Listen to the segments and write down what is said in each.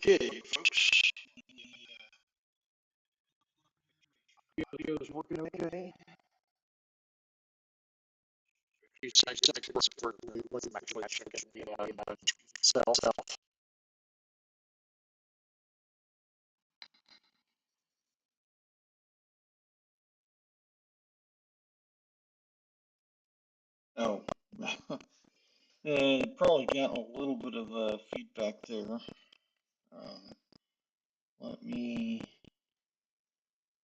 Okay, folks. The audio is working okay. A few seconds for what's actually checking the cell. Oh, probably got a little bit of feedback there. Let me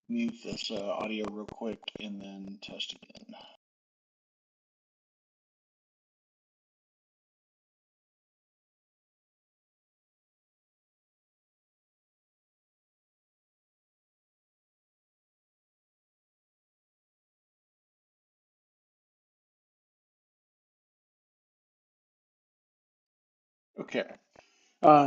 mute this audio real quick and then test again. Okay.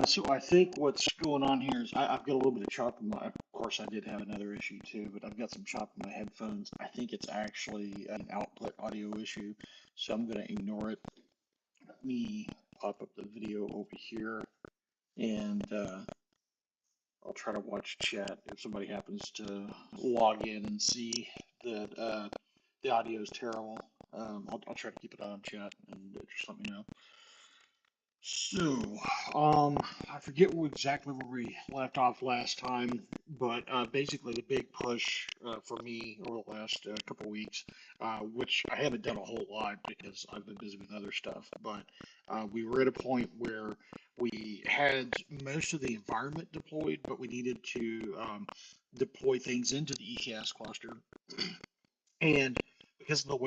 So I think what's going on here is I've got a little bit of chop in my, of course I did have another issue too, but I've got some chop in my headphones. I think it's actually an output audio issue, so I'm going to ignore it. Let me pop up the video over here and I'll try to watch chat if somebody happens to log in and see that the audio is terrible. I'll try to keep it on chat and just let me know. So, I forget exactly where we left off last time, but basically the big push for me over the last couple weeks, which I haven't done a whole lot because I've been busy with other stuff, but we were at a point where we had most of the environment deployed, but we needed to deploy things into the ECAS cluster. And because the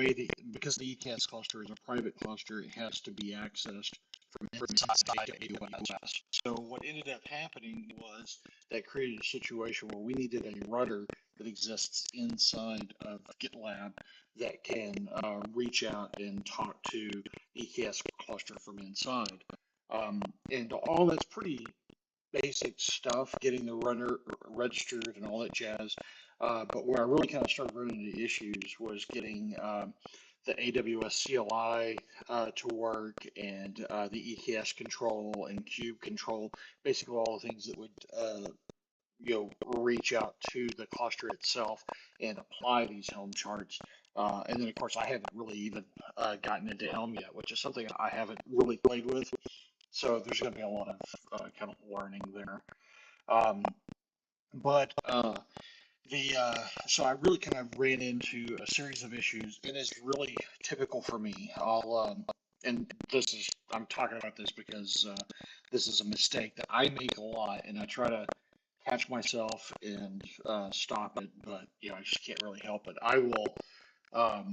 ECAS cluster is a private cluster, it has to be accessed from inside AWS. So what ended up happening was that created a situation where we needed a rudder that exists inside of GitLab that can reach out and talk to ECAS cluster from inside. And all that's pretty basic stuff, getting the runner registered and all that jazz. But where I really kind of started running into issues was getting the AWS CLI to work and the EKS control and Kube control, basically all the things that would reach out to the cluster itself and apply these Helm charts. And then, of course, I haven't really even gotten into Helm yet, which is something I haven't really played with. So there's going to be a lot of kind of learning there. Um, but the so I really kind of ran into a series of issues, and it's really typical for me. And this is I'm talking about this because this is a mistake that I make a lot, and I try to catch myself and stop it, but I just can't really help it. I will um,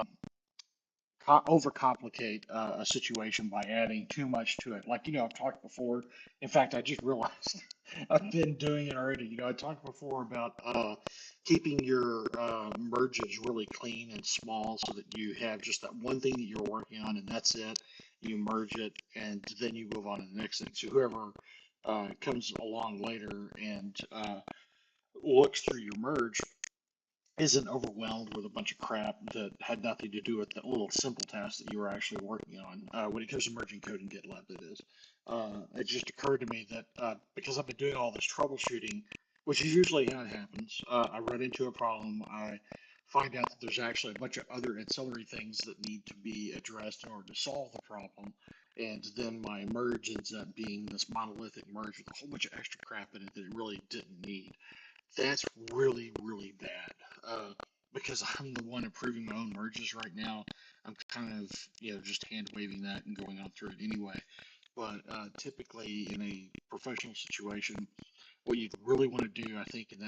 overcomplicate a situation by adding too much to it. Like, I've talked before. In fact, I just realized I've been doing it already. I talked before about keeping your merges really clean and small so that you have just that one thing that you're working on and that's it. You merge it and then you move on to the next thing. So whoever comes along later and looks through your merge isn't overwhelmed with a bunch of crap that had nothing to do with the little simple task that you were actually working on. When it comes to merging code in GitLab, that is. It just occurred to me that because I've been doing all this troubleshooting, which is usually how it happens, I run into a problem. I find out that there's actually a bunch of other ancillary things that need to be addressed in order to solve the problem. And then my merge ends up being this monolithic merge with a whole bunch of extra crap in it that it really didn't need. That's really, really bad. Because I'm the one approving my own merges right now. I'm kind of, just hand waving that and going on through it anyway. But typically in a professional situation, what you'd really want to do, I think, in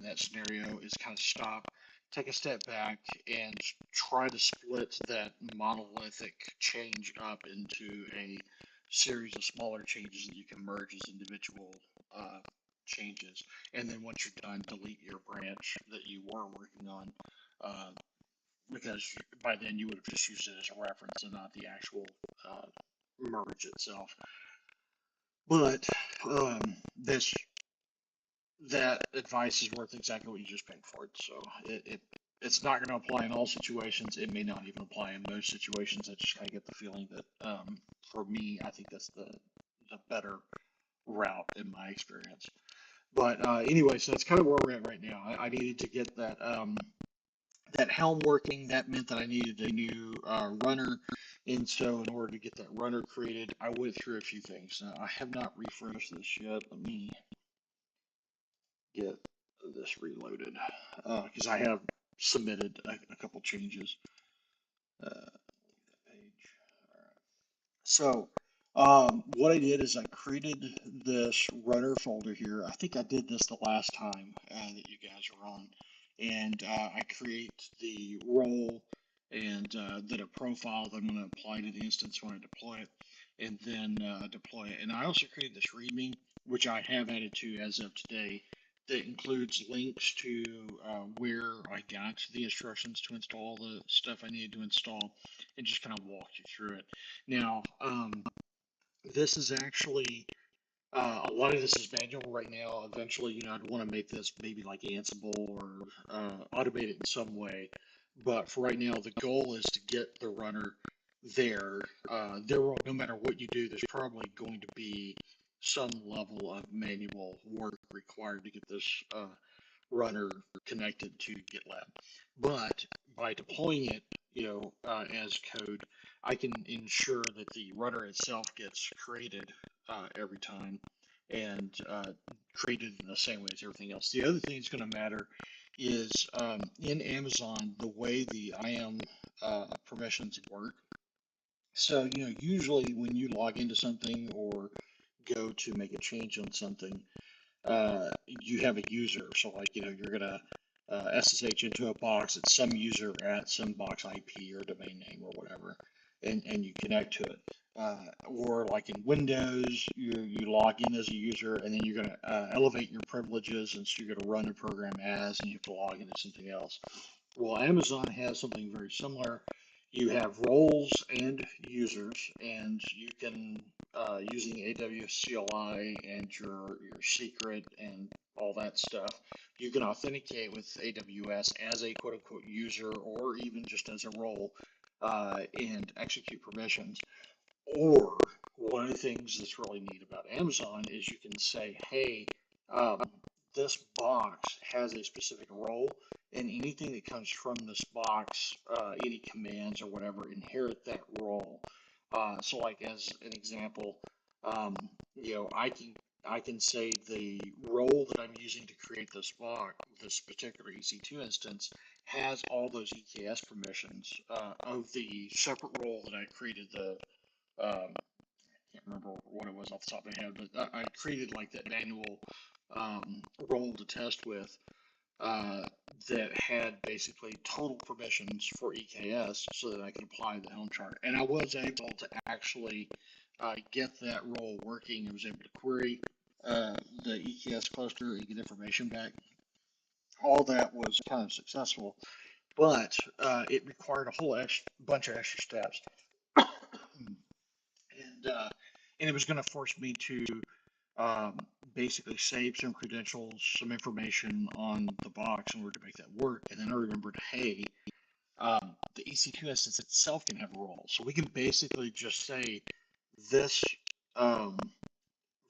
that scenario is kind of stop, take a step back, and try to split that monolithic change up into a series of smaller changes that you can merge as individual changes. And then once you're done, delete your branch that you were working on, uh, because by then you would have just used it as a reference and not the actual merge itself. But this that advice is worth exactly what you just paid for it. So it's not going to apply in all situations. It may not even apply in most situations. I just kind of get the feeling that for me, I think that's the better route in my experience. But anyway, so that's kind of where we're at right now. I needed to get that helm working. That meant that I needed a new runner. And so in order to get that runner created, I went through a few things. Now, I have not refreshed this yet. Let me get this reloaded because I have submitted a couple changes. Page. All right. So what I did is I created this runner folder here. I think I did this the last time that you guys were on. And I create the role and then a profile that I'm going to apply to the instance when I deploy it, and then deploy it. And I also created this README, which I have added to as of today, that includes links to where I got the instructions to install the stuff I needed to install, and just kind of walk you through it. Now, this is actually a lot of this is manual right now. Eventually, I'd want to make this maybe like Ansible or automate it in some way. But for right now, the goal is to get the runner there. No matter what you do, there's probably going to be some level of manual work required to get this runner connected to GitLab. But by deploying it, as code, I can ensure that the runner itself gets created every time and created in the same way as everything else. The other thing that's going to matter is in Amazon, the way the IAM permissions work. So, usually when you log into something or go to make a change on something, you have a user. So like, you're gonna SSH into a box at some user at some box IP or domain name or whatever, and you connect to it. Or like in Windows, you log in as a user, and then you're gonna elevate your privileges, and so you're gonna run a program as, and you have to log into something else. Well, Amazon has something very similar. You have roles and users, and you can using AWS CLI and your secret and all that stuff, you can authenticate with AWS as a quote unquote user or even just as a role and execute permissions. Or one of the things that's really neat about Amazon is you can say, hey, um, this box has a specific role, and anything that comes from this box, any commands or whatever, inherit that role. So, like as an example, um, I can say the role that I'm using to create this box, this particular EC2 instance, has all those EKS permissions of the separate role that I created the can't remember what it was off the top of my head, but I created like that manual role to test with that had basically total permissions for EKS so that I could apply the Helm chart. And I was able to actually get that role working. I was able to query the EKS cluster and get information back. All that was kind of successful, but it required a whole bunch of extra steps. And it was going to force me to basically save some credentials, some information on the box in order to make that work. And then I remembered, hey, the EC2 instance itself can have a role. So we can basically just say this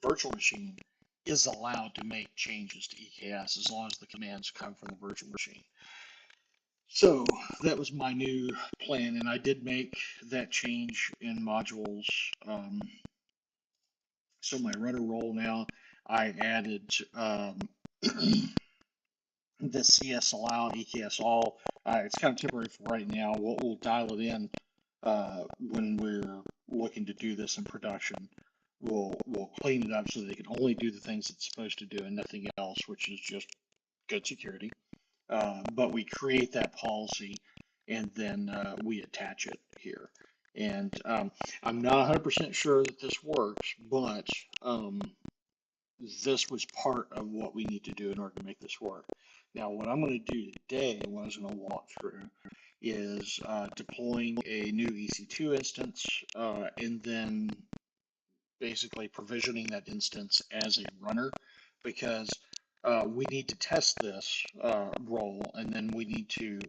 virtual machine is allowed to make changes to EKS as long as the commands come from the virtual machine. So that was my new plan, and I did make that change in modules. So my runner role now, I added the CS allow EKS all. It's kind of temporary for right now. We'll dial it in when we're looking to do this in production. We'll clean it up so that it can only do the things it's supposed to do and nothing else, which is just good security. But we create that policy and then we attach it here. And I'm not 100% sure that this works, but this was part of what we need to do in order to make this work. Now, what I'm going to do today, what I was going to walk through, is deploying a new EC2 instance and then basically provisioning that instance as a runner, because we need to test this role, and then we need to,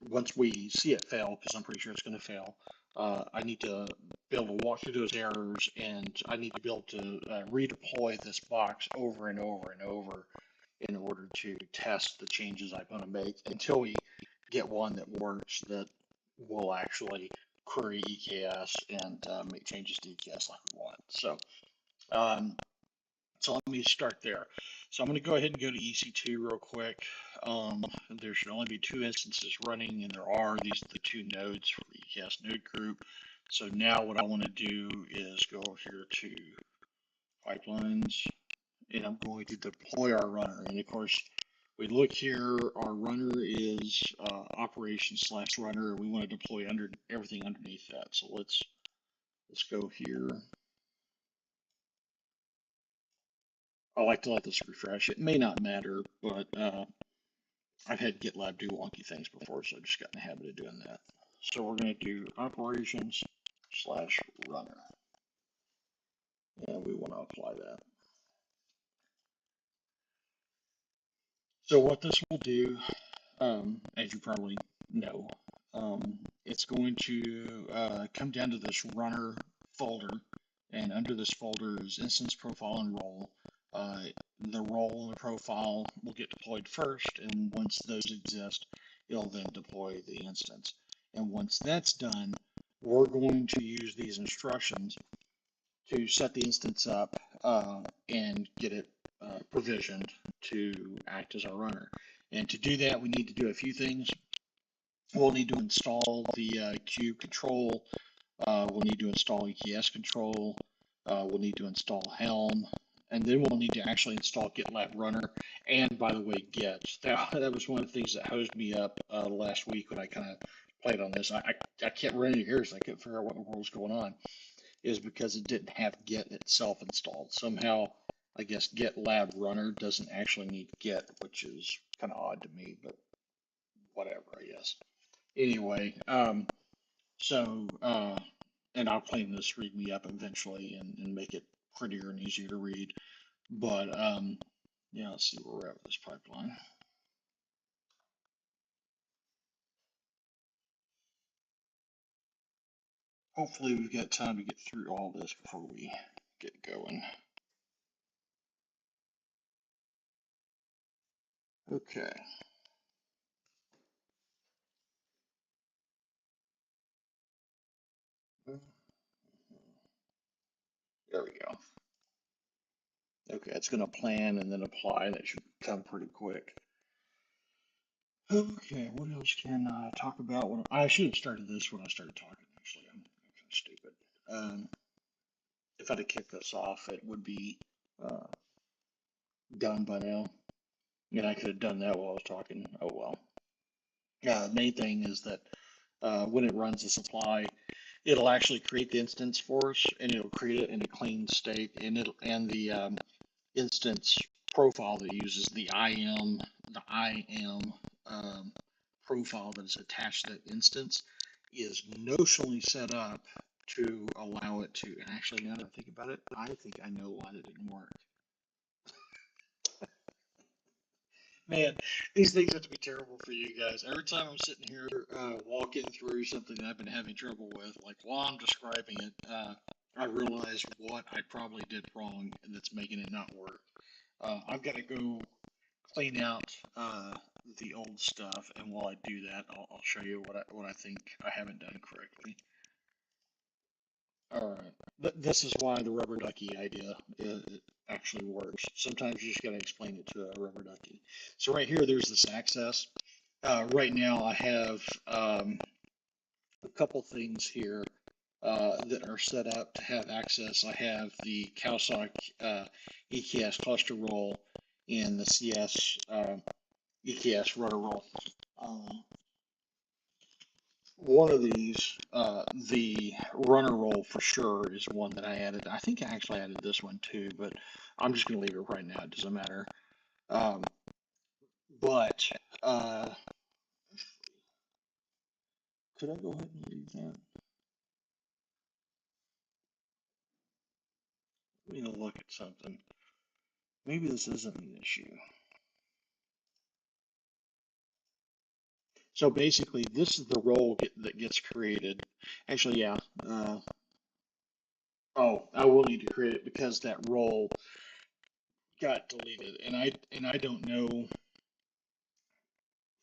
once we see it fail, because I'm pretty sure it's going to fail, I need to be able to walk through those errors, and I need to be able to redeploy this box over and over and over in order to test the changes I'm going to make until we get one that works that will actually query EKS and make changes to EKS like we want. Um, so let me start there. So I'm going to go ahead and go to EC2 real quick. There should only be 2 instances running, and there are. These are the 2 nodes for the EKS node group. So now what I want to do is go here to pipelines, and I'm going to deploy our runner. And of course, we look here, our runner is operation/runner. We want to deploy everything underneath that. So let's go here. I like to let this refresh. It may not matter, but I've had GitLab do wonky things before, so I just got in the habit of doing that. So we're going to do operations/runner, and we want to apply that. So what this will do, as you probably know, it's going to come down to this runner folder, and under this folder is instance profile and role. The role and the profile will get deployed first, and once those exist, it'll then deploy the instance. And once that's done, we're going to use these instructions to set the instance up and get it provisioned to act as our runner. And to do that, we need to do a few things. We'll need to install the Cube control. We'll need to install EKS control. We'll need to install Helm. And then we'll need to actually install GitLab Runner. And by the way, Git. That was one of the things that hosed me up last week when I kind of played on this. I kept running ears. I couldn't figure out what in the world was going on. Is because it didn't have Git itself installed. Somehow, I guess GitLab Runner doesn't actually need Git, which is kind of odd to me, but whatever, I guess. Anyway, and I'll clean this README up eventually and make it prettier and easier to read. But yeah, let's see where we're at with this pipeline. Hopefully we've got time to get through all this before we get going. Okay. There we go. Okay, it's going to plan and then apply. That should come pretty quick. Okay, what else can I talk about? I should have started this when I started talking, actually. I'm kind of stupid. If I'd have kicked this off, it would be done by now. And I could have done that while I was talking. Oh well. The main thing is that when it runs the supply, it'll actually create the instance for us, and it'll create it in a clean state, and the instance profile that uses the IAM profile that is attached to that instance is notionally set up to allow it to, and actually now that I think about it, I think I know why that didn't work. Man, these things have to be terrible for you guys. Every time I'm sitting here walking through something that I've been having trouble with, like while I'm describing it, I realize what I probably did wrong and that's making it not work. I've got to go clean out the old stuff, and while I do that, I'll show you what I think I haven't done correctly. All right, this is why the rubber ducky idea actually works. Sometimes you just got to explain it to a rubber ducky. So right here, there's this access. Right now, I have a couple things here that are set up to have access. I have the CalSoc EKS cluster role and the CS EKS rudder role. One of these, the runner role for sure is one that I added. I think I actually added this one too, but I'm just going to leave it right now. It doesn't matter. But could I go ahead and leave that? Let me look at something. Maybe this isn't an issue. So basically, this is the role that gets created. Actually, yeah. Oh, I will need to create it because that role got deleted, and I don't know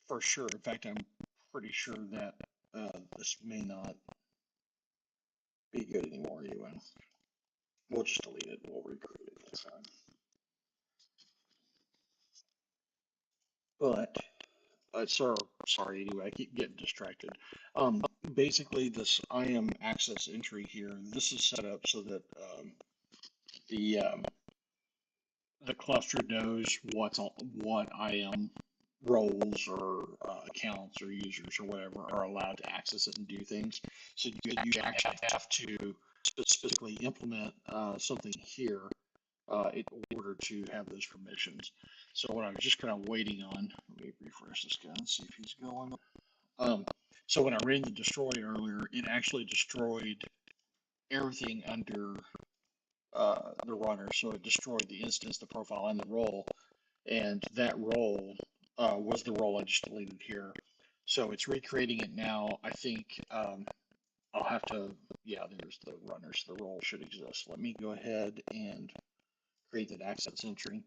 for sure. In fact, I'm pretty sure that this may not be good anymore anyway. We'll just delete it. We'll recreate it. That's fine. But sorry. Anyway, I keep getting distracted. Um, Basically, this IAM access entry here. This is set up so that the um, the cluster knows what IAM roles or accounts or users or whatever are allowed to access it and do things. So you actually have to specifically implement something here in order to have those permissions. So what I was just kind of waiting on, let me refresh this guy and see if he's going. Um, so when I ran the destroy earlier, it actually destroyed everything under the runner. So it destroyed the instance, the profile, and the role. And that role was the role I just deleted here. So it's recreating it now. I think I'll have to, yeah, there's the runners. The role should exist. Let me go ahead and create that access entry.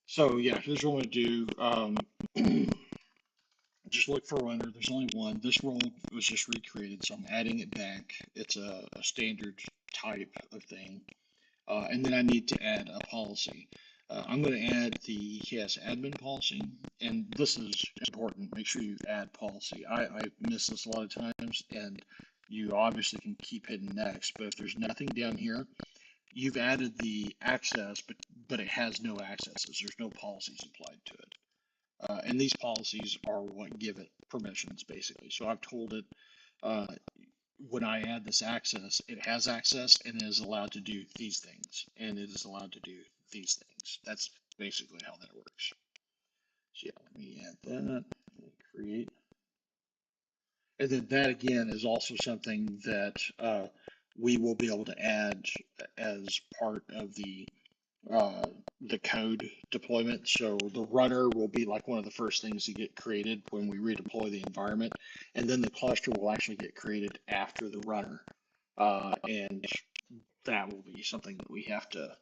So yeah, here's what I'm going to do. Just look for a runner. There's only one. This role was just recreated, so I'm adding it back. It's a standard type of thing. And then I need to add a policy. I'm going to add the KS admin policy, and this is important. Make sure you add policy. I miss this a lot of times, and you obviously can keep hitting next, but if there's nothing down here, you've added the access, but it has no accesses. There's no policies applied to it. And these policies are what give it permissions, basically. So I've told it uh, when I add this access, it has access and is allowed to do these things, and it is allowed to do these things. That's basically how that works. So yeah, let me add that, create. And then that again is also something that we will be able to add as part of uh, the code deployment. So the runner will be like one of the first things to get created when we redeploy the environment, and then the cluster will actually get created after the runner, and that will be something that we have to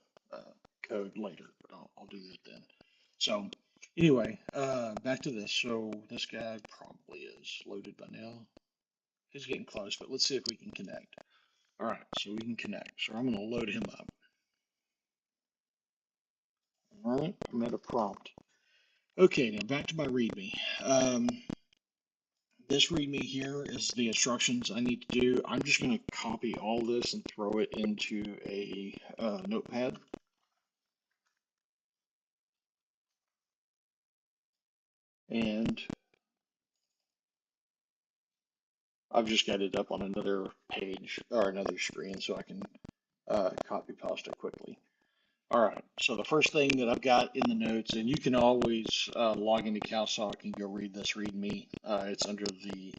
code later. But I'll do that then. So anyway, back to this. So this guy probably is loaded by now. He's getting close, but let's see if we can connect. All right, so we can connect. So I'm going to load him up. All right, I'm at a prompt. Okay, now back to my README. This README here is the instructions I need to do. I'm just going to copy all this and throw it into a notepad. And I've just got it up on another page or another screen so I can copy paste it quickly. All right, so the first thing that I've got in the notes, and you can always log into CalSOC and go read this README. It's under the,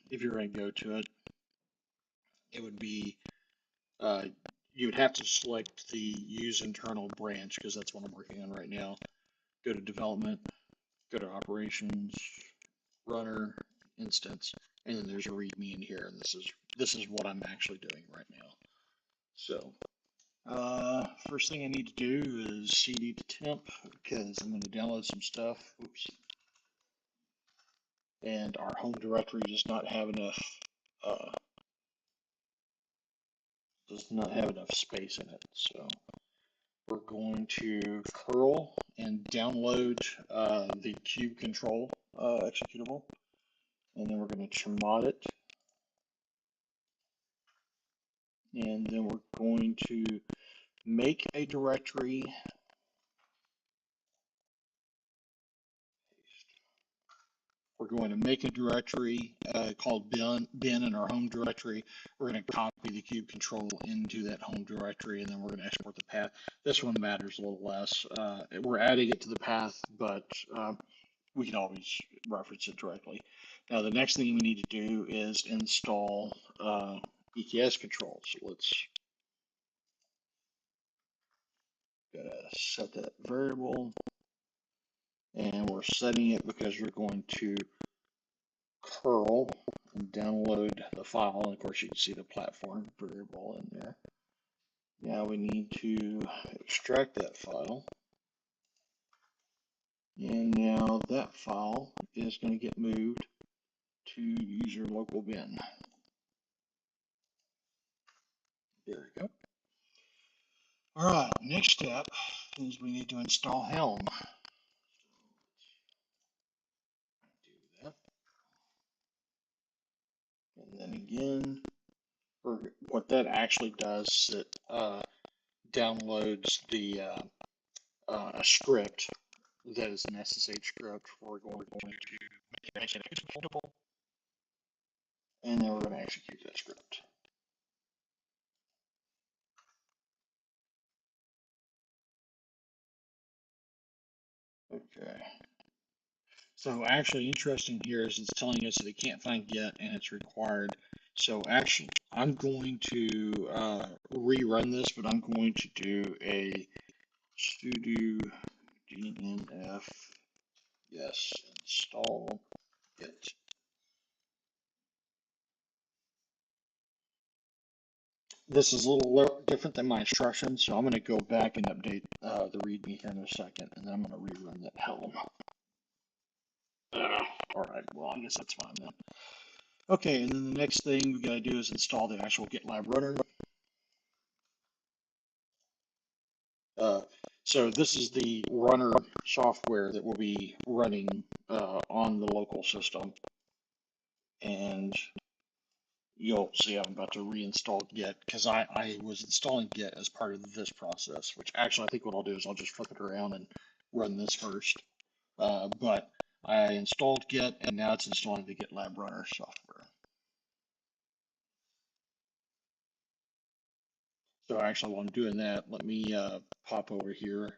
if you're going to go to it, it would be, you would have to select the use internal branch because that's what I'm working on right now. Go to development, go to operations, runner, instance, and then there's a README in here, and this is what I'm actually doing right now. So first thing I need to do is cd to temp because I'm going to download some stuff. Oops. And our home directory does not have enough space in it. So we're going to curl and download the kube control executable, and then we're going to chmod it, and then we're going to make a directory. We're going to make a directory called bin in our home directory. We're going to copy the kube control into that home directory, and then we're going to export the path. This one matters a little less. We're adding it to the path, but we can always reference it directly. Now, the next thing we need to do is install EKS control. So let's gotta set that variable. And we're setting it because we're going to curl and download the file. And of course, you can see the platform variable in there. Now we need to extract that file. And now that file is going to get moved to user local bin. There we go. All right, next step is we need to install Helm. Do that. And then again, what that actually does is it downloads the a script that is an SSH script. We're going to make it executable, and then we're going to execute that script. Okay. So actually, interesting here is it's telling us that it can't find get and it's required. So actually, I'm going to rerun this, but I'm going to do a sudo dnf yes install get. This is a little different than my instructions, so I'm going to go back and update the README here in a second, and then I'm going to rerun that Helm. All right, well, I guess that's fine then. Okay, and then the next thing we got to do is install the actual GitLab runner. So this is the runner software that will be running on the local system. And you'll see I'm about to reinstall Git because I was installing Git as part of this process, which actually I think what I'll do is I'll just flip it around and run this first. But I installed Git and now it's installing the GitLab runner software. So actually while I'm doing that, let me pop over here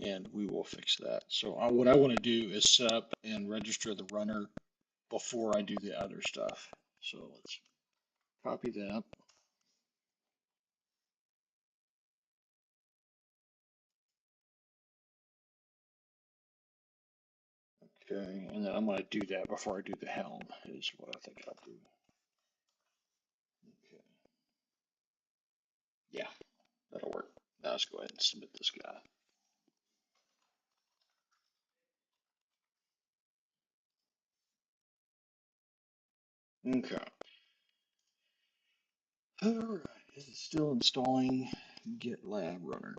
and we will fix that. So what I want to do is set up and register the runner before I do the other stuff. So let's copy that. Okay, and then I'm going to do that before I do the Helm is what I think I'll do. Okay. Yeah, that'll work. Now let's go ahead and submit this guy. Okay. Alright, this is still installing GitLab runner.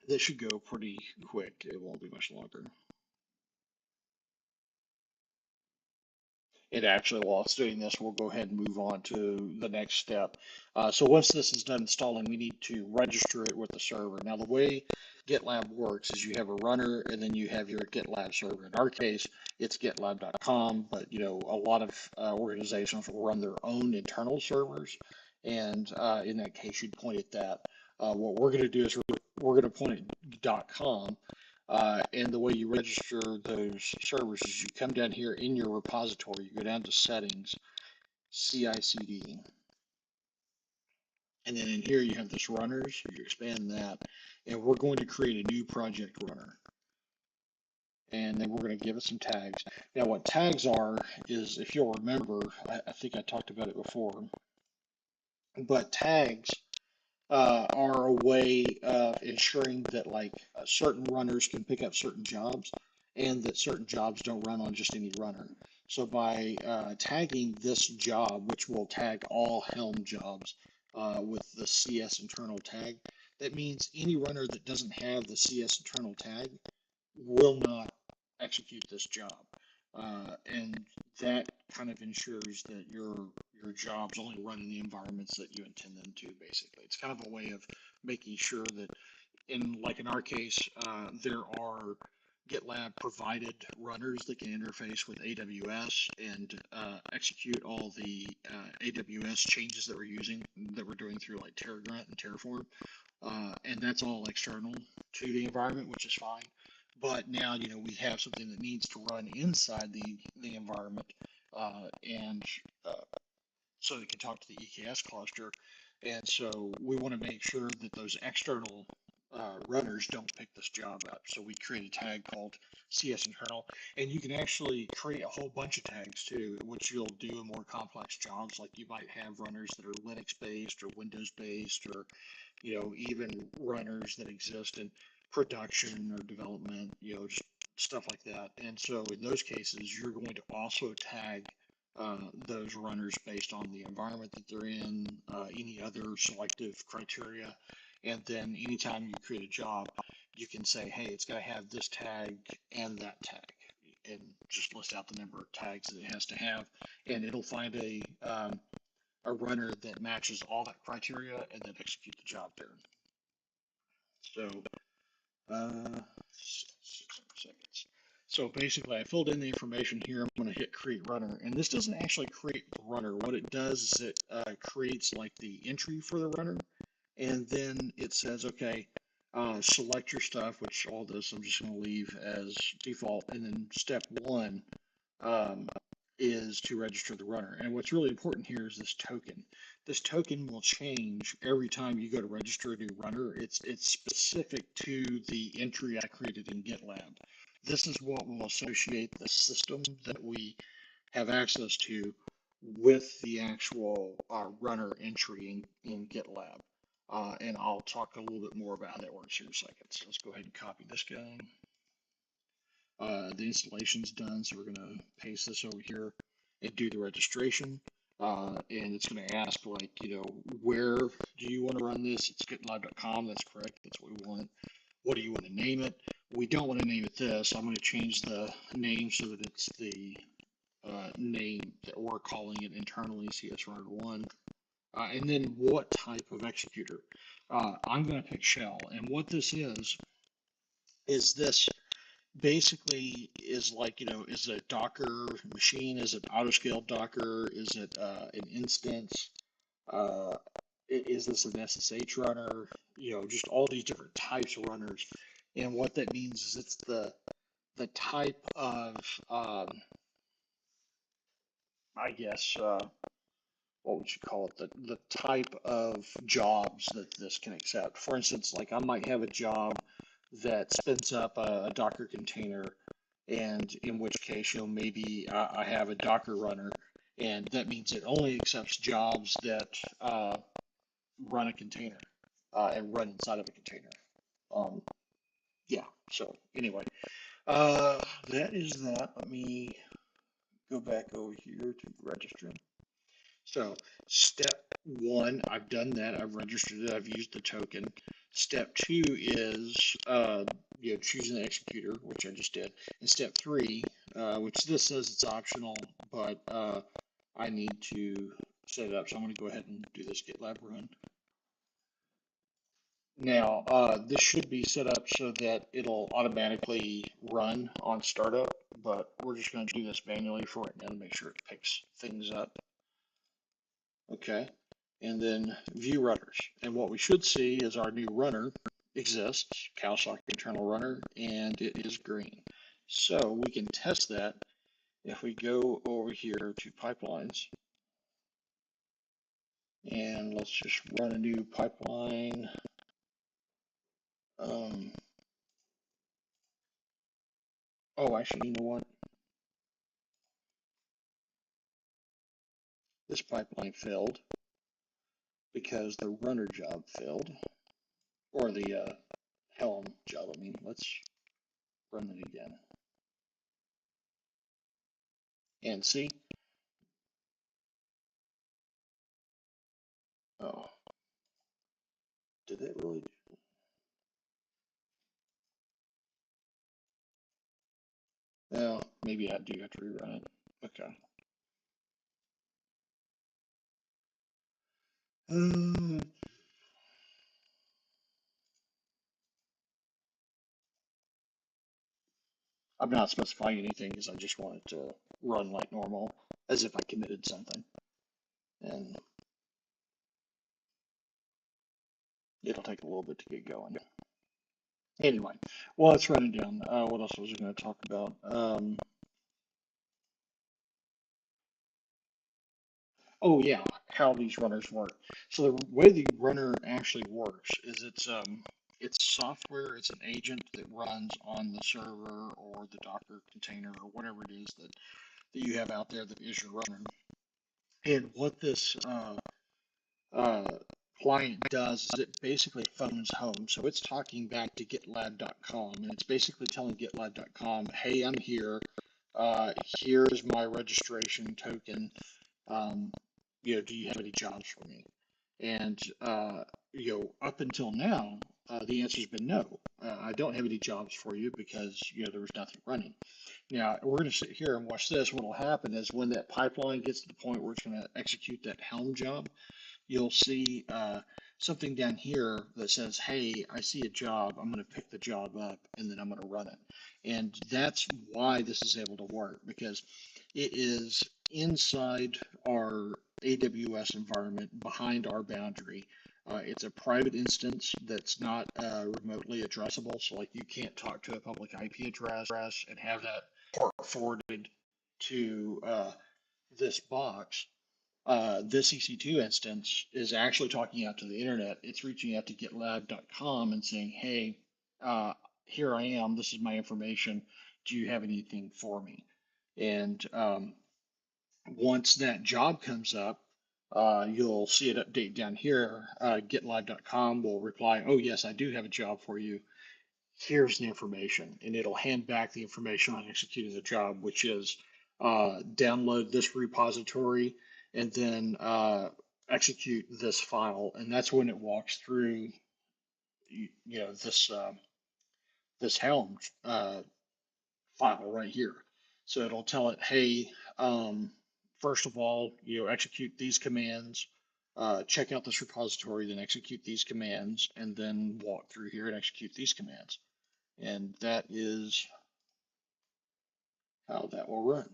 This should go pretty quick. It won't be much longer. It actually, while it's doing this, we'll go ahead and move on to the next step. So once this is done installing, we need to register it with the server. Now, the way GitLab works is you have a runner and then you have your GitLab server. In our case, it's gitlab.com, but a lot of organizations will run their own internal servers. And in that case, you'd point at that. What we're going to do is we're going to point at .com. And the way you register those servers is you come down here in your repository, you go down to settings, CI/CD, and then in here you have this runners, you expand that, and we're going to create a new project runner. And then we're going to give it some tags. Now what tags are is, if you'll remember, I think I talked about it before, but tags are a way of ensuring that certain runners can pick up certain jobs and that certain jobs don't run on just any runner. So by tagging this job, which will tag all Helm jobs with the CS internal tag, that means any runner that doesn't have the CS internal tag will not execute this job. And that kind of ensures that your jobs only run in the environments that you intend them to, basically. It's kind of a way of making sure that in our case, there are GitLab provided runners that can interface with AWS and execute all the AWS changes that we're doing through like TerraGrunt and Terraform. And that's all external to the environment, which is fine. But now, we have something that needs to run inside the environment, and so it can talk to the EKS cluster. And so we want to make sure that those external runners don't pick this job up. So we create a tag called CS internal, and you can actually create a whole bunch of tags too, which you'll do in more complex jobs. Like you might have runners that are Linux based or Windows based, or even runners that exist in production or development, just stuff like that. And so in those cases, you're going to also tag those runners based on the environment that they're in, any other selective criteria. And then anytime you create a job, you can say, hey, it's got to have this tag and that tag, and just list out the number of tags that it has to have, and it'll find a runner that matches all that criteria and then execute the job there. So, 600 seconds. So basically, I filled in the information here. I'm going to hit create runner, and this doesn't actually create the runner. What it does is it creates like the entry for the runner, and then it says, okay, select your stuff, which all this I'm just going to leave as default, and then step one um, is to register the runner. And what's really important here is this token. This token will change every time you go to register a new runner. It's specific to the entry I created in GitLab. This is what will associate the system that we have access to with the actual runner entry in GitLab. And I'll talk a little bit more about how that works here in a second. So let's go ahead and copy this guy. The installation's done, so we're going to paste this over here and do the registration. And it's going to ask, like, where do you want to run this? It's GitLab.com. That's correct. That's what we want. What do you want to name it? We don't want to name it this. I'm going to change the name so that it's the name that we're calling it internally, CS Runner 1. And then what type of executor? I'm going to pick shell. And what this is this basically is like, is it a Docker machine? Is it autoscaled Docker? Is it an instance? Is this an SSH runner? Just all these different types of runners. And what that means is it's the type of, I guess, what would you call it? The type of jobs that this can accept. For instance, like I might have a job that spins up a Docker container, and in which case, maybe I have a Docker runner, and that means it only accepts jobs that run a container and run inside of a container. Yeah, so anyway, that is that. Let me go back over here to registering. So step one, I've done that. I've registered it. I've used the token. Step two is choosing the executor, which I just did. And step three, which this says it's optional, but I need to set it up. So I'm going to go ahead and do this GitLab run. Now, this should be set up so that it'll automatically run on startup, but we're just going to do this manually for it and make sure it picks things up. Okay, and then view runners. And what we should see is our new runner exists, CalSock internal runner, and it is green. So we can test that if we go over here to pipelines. And let's just run a new pipeline. Oh, actually, you know what? This pipeline failed because the runner job failed, or the Helm job. I mean, let's run it again. And see? Oh, did it really? Well, maybe I do have to rerun it. Okay. I'm not specifying anything because I just want it to run like normal, as if I committed something. And it'll take a little bit to get going. Anyway, well, let's run it down. What else was I going to talk about? Oh yeah, how these runners work. So the way the runner actually works is it's it's software, it's an agent that runs on the server or the Docker container or whatever it is that you have out there that is your runner. And what this uh, client does is it basically phones home. So it's talking back to GitLab.com, and it's basically telling GitLab.com, hey, I'm here. Here's my registration token. Do you have any jobs for me? And up until now, the answer's been no. I don't have any jobs for you because there was nothing running. Now we're going to sit here and watch this. What will happen is when that pipeline gets to the point where it's going to execute that Helm job, you'll see something down here that says, hey, I see a job. I'm going to pick the job up and then I'm going to run it. And that's why this is able to work, because it is inside our AWS environment behind our boundary. It's a private instance that's not remotely addressable. So like you can't talk to a public IP address and have that port forwarded to this box. This EC2 instance is actually talking out to the internet. It's reaching out to GitLab.com and saying, hey, here I am. This is my information. Do you have anything for me? And once that job comes up, you'll see it update down here. GitLab.com will reply, oh, yes, I do have a job for you. Here's the information. And it'll hand back the information on executing the job, which is download this repository and then execute this file. And that's when it walks through, this Helm file right here. So it'll tell it, hey, first of all, execute these commands, check out this repository, then execute these commands, and then walk through here and execute these commands. And that is how that will run.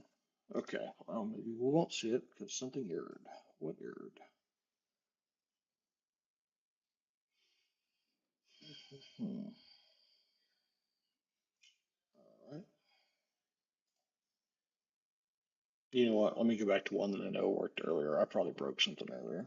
Okay, well, maybe we won't see it because something errored. What errored? Hmm. All right. You know what? Let me go back to one that I know worked earlier. I probably broke something earlier.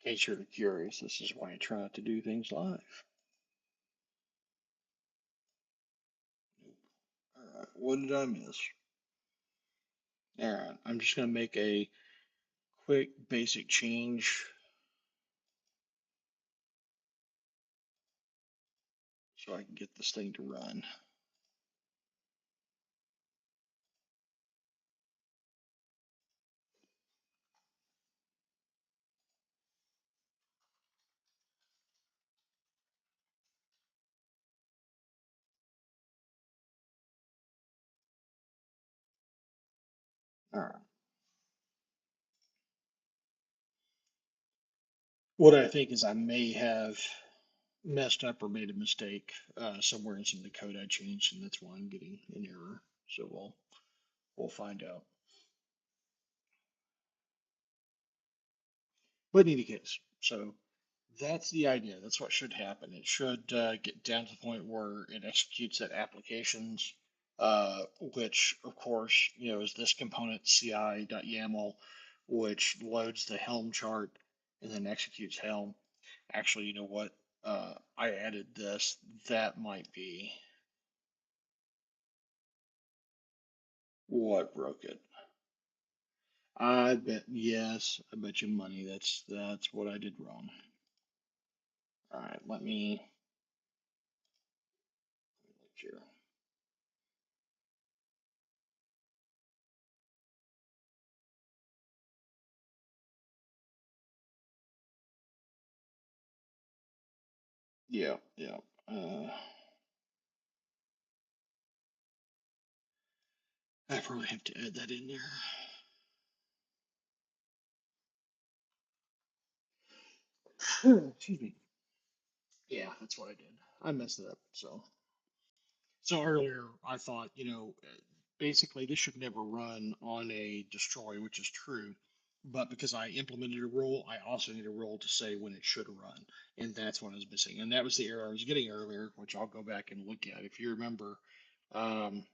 In case you're curious, this is why I try not to do things live. All right, what did I miss? All right, I'm just going to make a quick basic change so I can get this thing to run. All right. What I think is I may have messed up or made a mistake somewhere in some of the code I changed, and that's why I'm getting an error. So we'll find out. But in any case, so that's the idea. That's what should happen. It should get down to the point where it executes that applications, which of course, is this component ci.yaml, which loads the Helm chart and then executes Helm. Actually, you know what? I added this. That might be what broke it. I bet, yes, I bet you money that's what I did wrong. All right, let me look here. Yeah, yeah. I probably have to add that in there. Excuse me. Yeah, that's what I did. I messed it up. So earlier I thought, basically this should never run on a destroy, which is true. but because I implemented a rule, I also need a rule to say when it should run. And that's what I was missing. And that was the error I was getting earlier, which I'll go back and look at. If you remember, um,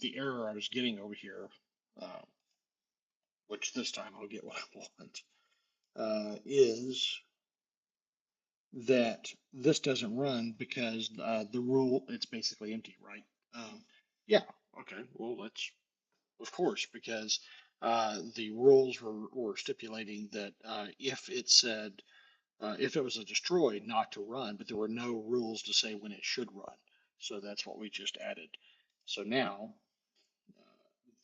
the error I was getting over here, uh, which this time I'll get what I want, is that this doesn't run because the rule, it's basically empty, right? Yeah, okay, well, that's, of course, because the rules were stipulating that if it said, if it was a destroy, not to run, but there were no rules to say when it should run. So that's what we just added. So now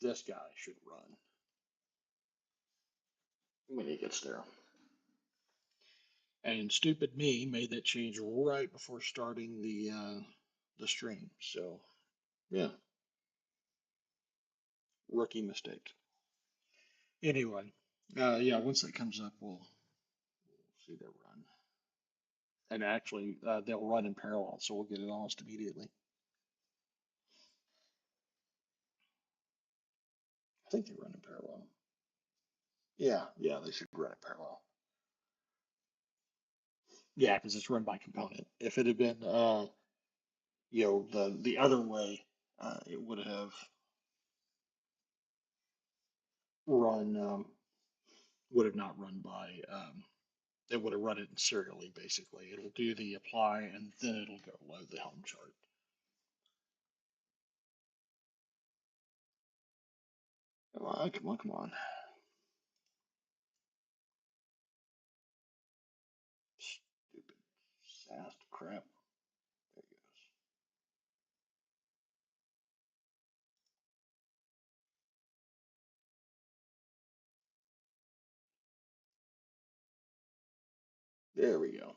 this guy should run when he gets there. And stupid me made that change right before starting the stream. So yeah, rookie mistake. Anyway, yeah, once that comes up, we'll see that run. And actually, they'll run in parallel, so we'll get it almost immediately. I think they run in parallel. Yeah, yeah, they should run in parallel. Yeah, because it's run by component. If it had been, the other way, it would have run, would have not run by, it would have run it serially, basically. It'll do the apply, and then it'll go load the Helm chart. Come on, come on, come on. Stupid SAST crap. There it goes. There we go.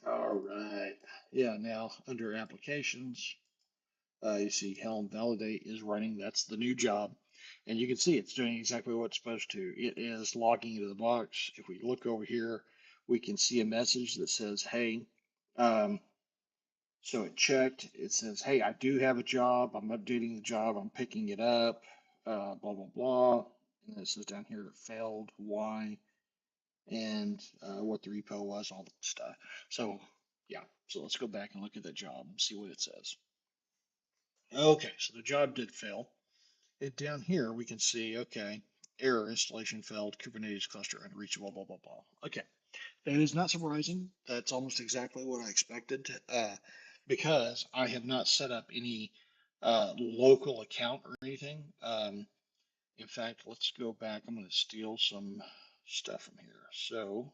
All right. Yeah, now under applications, you see Helm Validate is running. That's the new job. And you can see it's doing exactly what it's supposed to. It is logging into the box. If we look over here, we can see a message that says, hey, so it checked. It says, hey, I do have a job. I'm updating the job. I'm picking it up, blah, blah, blah. And it says down here that failed, why, and what the repo was, all that stuff. So, yeah. So let's go back and look at that job and see what it says. Okay, so the job did fail. And down here, we can see, okay, error, installation failed, Kubernetes cluster unreachable, blah, blah, blah. Okay, that is not surprising. That's almost exactly what I expected, because I have not set up any local account or anything. In fact, let's go back. I'm going to steal some stuff from here. So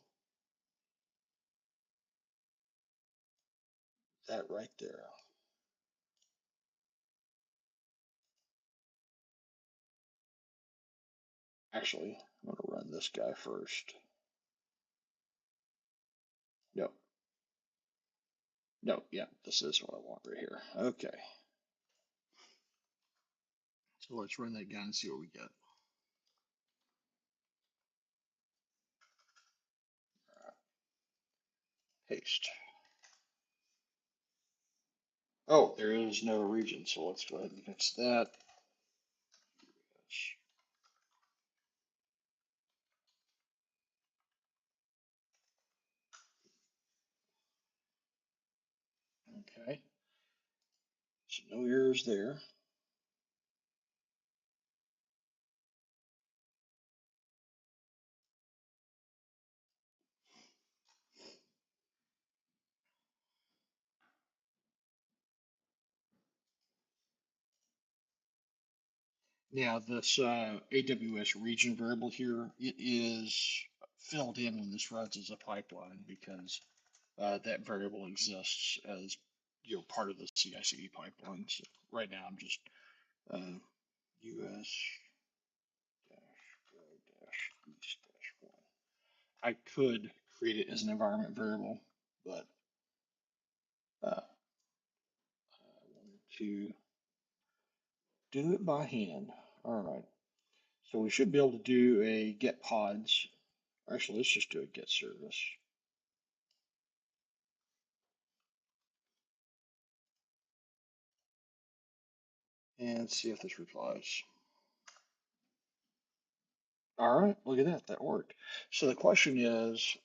that right there. Actually, I'm going to run this guy first. No, no, yeah, this is what I want right here. Okay. So let's run that guy and see what we get. Paste. Oh, there is no region, so let's go ahead and fix that. Okay, so no errors there. Now this AWS region variable here, it is filled in when this runs as a pipeline because that variable exists as part of the CI/CD pipeline. So right now I'm just US -go -east -1. I could create it as an environment variable, but I wanted to do it by hand. All right. So we should be able to do a get pods Actually, let's just do a get service and see if this replies. All right, look at that. That worked. So the question is,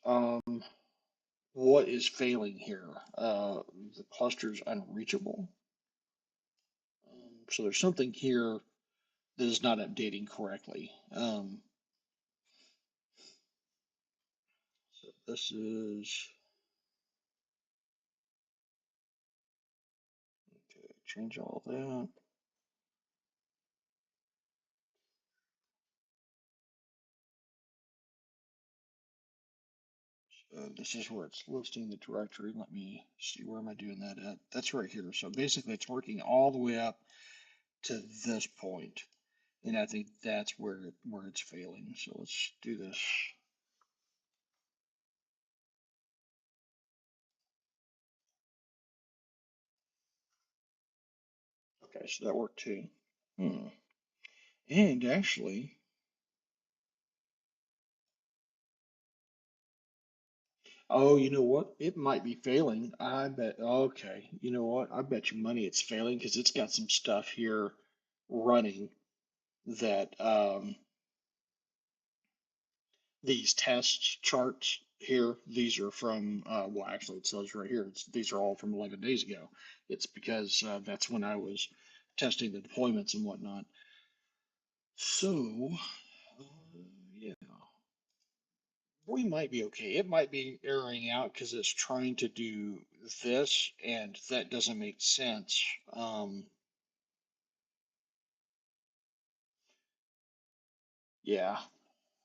what is failing here? The cluster's unreachable. So there's something here that is not updating correctly. So this is, okay, change all that. So this is where it's listing the directory. Let me see, where am I doing that at? That's right here. So basically it's working all the way up to this point. And I think that's where it's failing. So let's do this. Okay, so that worked too. Hmm. And actually, oh, you know what? It might be failing. I bet. Okay, you know what? I bet you money it's failing because it's got some stuff here running that these test charts here, these are from, well, actually, it says right here, these are all from 11 days ago. It's because that's when I was testing the deployments and whatnot. So, yeah, we might be okay. It might be erroring out because it's trying to do this, and that doesn't make sense. Yeah,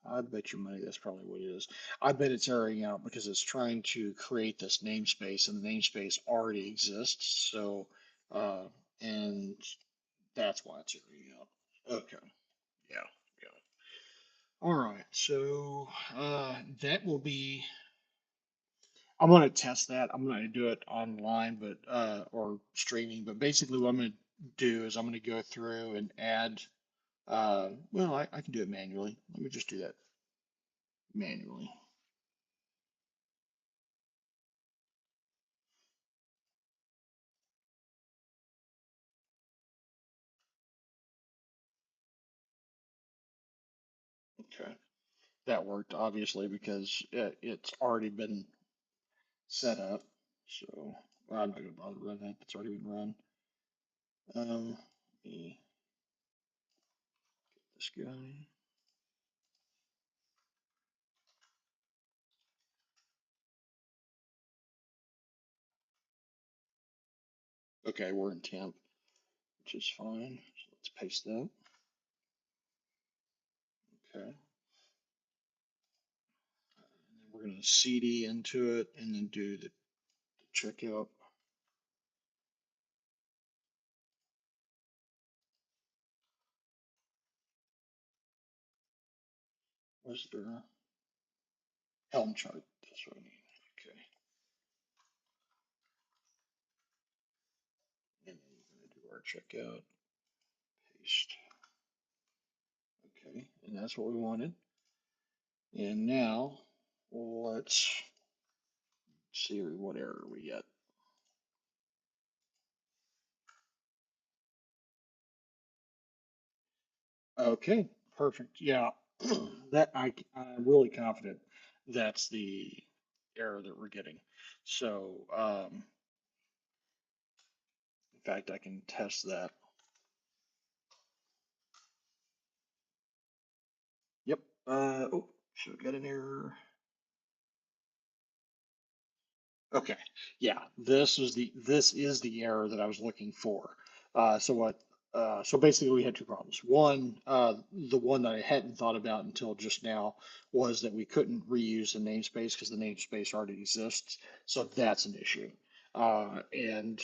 I bet you money that's probably what it is. I bet it's airing out because it's trying to create this namespace, and the namespace already exists. So, uh, and that's why it's airing out. Okay. Yeah. Yeah. All right. So, that will be. I'm going to test that. I'm going to do it online, but or streaming. But basically, what I'm going to do is I'm going to go through and add. Well, I can do it manually. Let me just do that manually. Okay. That worked obviously because it's already been set up. So well, I'm not gonna bother run that. It's already been run. Let me get this guy. Okay, we're in temp, which is fine. So let's paste that. Okay. And then we're gonna CD into it and then do the checkout. Where's the Helm chart? That's what I need. Okay. And then we're gonna do our checkout. Paste. Okay, and that's what we wanted. And now let's see what error we get. Okay, perfect. Yeah, that I'm really confident that's the error that we're getting. So, in fact, I can test that. Yep. Oh, should have got an error. Okay. Yeah, this is the error that I was looking for. So what? So basically, we had two problems. One, the one that I hadn't thought about until just now was that we couldn't reuse the namespace because the namespace already exists. So that's an issue. And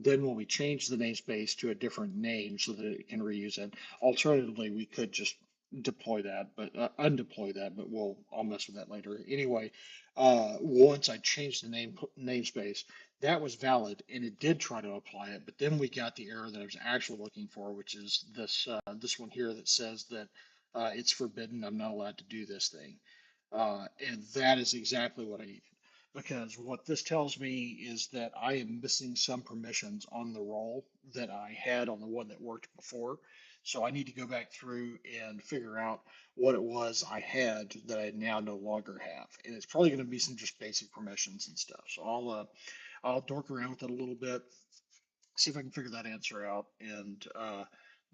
then when we change the namespace to a different name so that it can reuse it, alternatively, we could just deploy that, but undeploy that. But I'll mess with that later. Anyway, once I changed the namespace, that was valid and it did try to apply it. But then we got the error that I was actually looking for, which is this one here that says that it's forbidden. I'm not allowed to do this thing. And that is exactly what I needed. Because what this tells me is that I am missing some permissions on the role that I had on the one that worked before. So I need to go back through and figure out what it was I had that I now no longer have. And it's probably going to be some just basic permissions and stuff. So I'll dork around with it a little bit, see if I can figure that answer out, and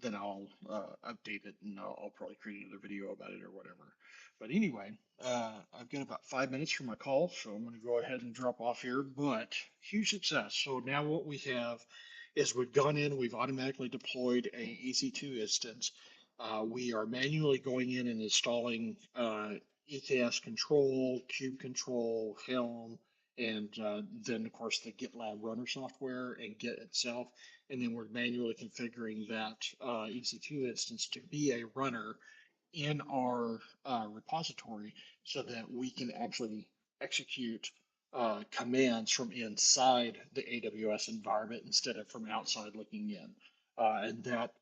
then I'll update it, and I'll probably create another video about it or whatever. But anyway, I've got about 5 minutes for my call, so I'm going to go ahead and drop off here. But huge success. So now what we have is we've gone in, we've automatically deployed a EC2 instance. We are manually going in and installing EKS control, cube control, Helm, and then of course the GitLab runner software and Git itself. And then we're manually configuring that EC2 instance to be a runner in our repository so that we can actually execute commands from inside the AWS environment instead of from outside looking in. And that,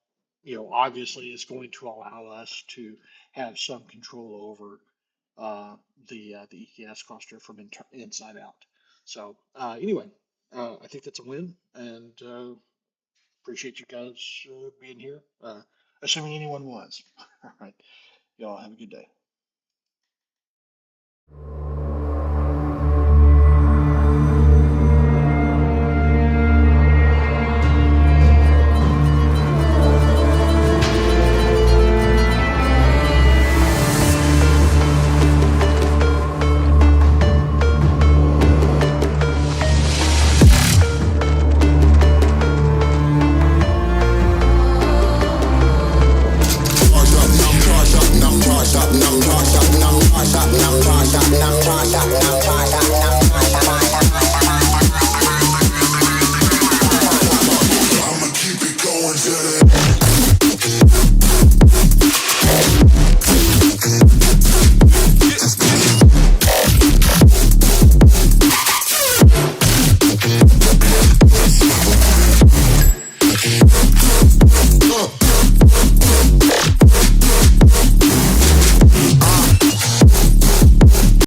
obviously is going to allow us to have some control over the EKS cluster from inside out. So anyway, I think that's a win, and appreciate you guys being here. Assuming anyone was. All right, y'all have a good day.